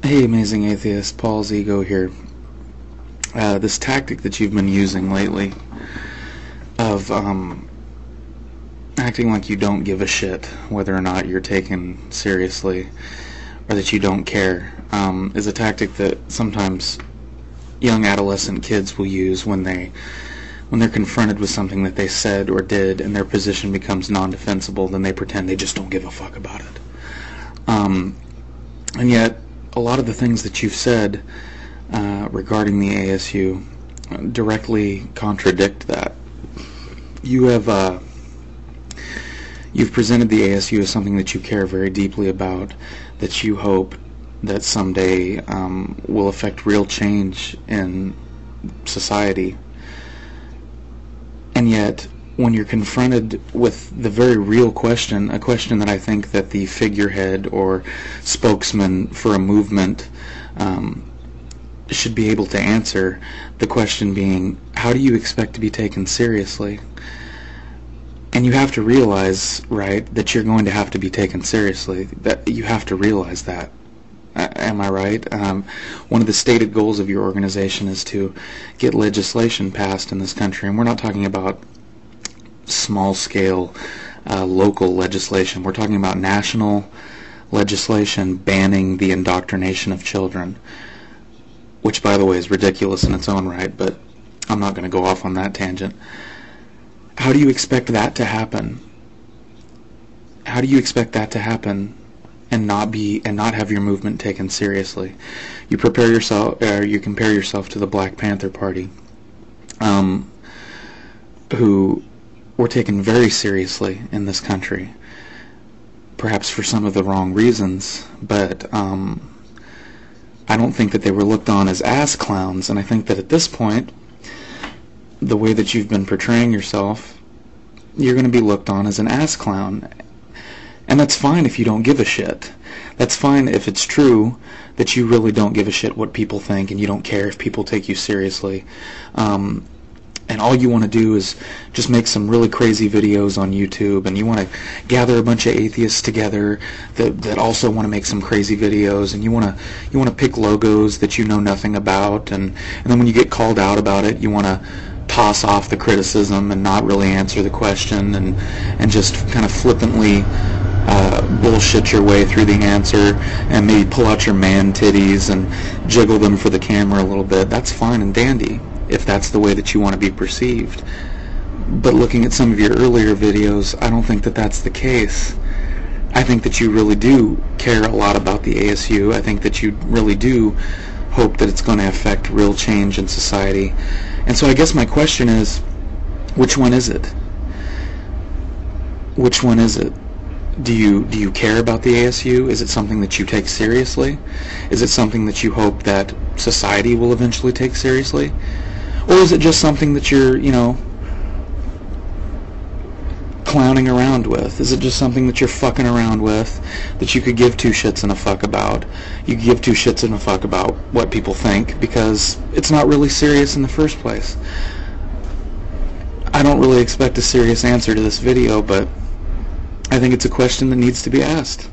Hey, amazing atheist, Paul's ego here. This tactic that you've been using lately of acting like you don't give a shit whether or not you're taken seriously or that you don't care is a tactic that sometimes young adolescent kids will use when they're confronted with something that they said or did and their position becomes non-defensible. Then they pretend they just don't give a fuck about it. And yet a lot of the things that you've said regarding the ASU directly contradict that. You've presented the ASU as something that you care very deeply about, that you hope that someday will affect real change in society. And yet, when you're confronted with the very real question, a question that I think that the figurehead or spokesman for a movement should be able to answer, the question being, how do you expect to be taken seriously? And you have to realize, right, that you're going to have to be taken seriously. That you have to realize that. Am I right? One of the stated goals of your organization is to get legislation passed in this country, and we're not talking about small-scale local legislation. We're talking about national legislation banning the indoctrination of children, which, by the way, is ridiculous in its own right, but I'm not going to go off on that tangent. How do you expect that to happen? How do you expect that to happen and not have your movement taken seriously? You compare yourself to the Black Panther Party, who were taken very seriously in this country, perhaps for some of the wrong reasons, but I don't think that they were looked on as ass clowns, and I think that at this point, the way that you've been portraying yourself, you're going to be looked on as an ass clown. And that's fine if you don't give a shit. That's fine if it's true that you really don't give a shit what people think and you don't care if people take you seriously. And all you want to do is just make some really crazy videos on YouTube, and you want to gather a bunch of atheists together that also want to make some crazy videos, and you want to pick logos that you know nothing about, and then when you get called out about it, you want to toss off the criticism and not really answer the question, and just kind of flippantly bullshit your way through the answer, and maybe pull out your man titties and jiggle them for the camera a little bit. That's fine and dandy if that's the way that you want to be perceived. But looking at some of your earlier videos, I don't think that that's the case. I think that you really do care a lot about the ASU. I think that you really do hope that it's going to affect real change in society. And so I guess my question is, which one is it? Which one is it? Do you care about the ASU? Is it something that you take seriously? Is it something that you hope that society will eventually take seriously? Or is it just something that you're, clowning around with? Is it just something that you're fucking around with that you could give two shits and a fuck about? You give two shits and a fuck about what people think because it's not really serious in the first place. I don't really expect a serious answer to this video, but I think it's a question that needs to be asked.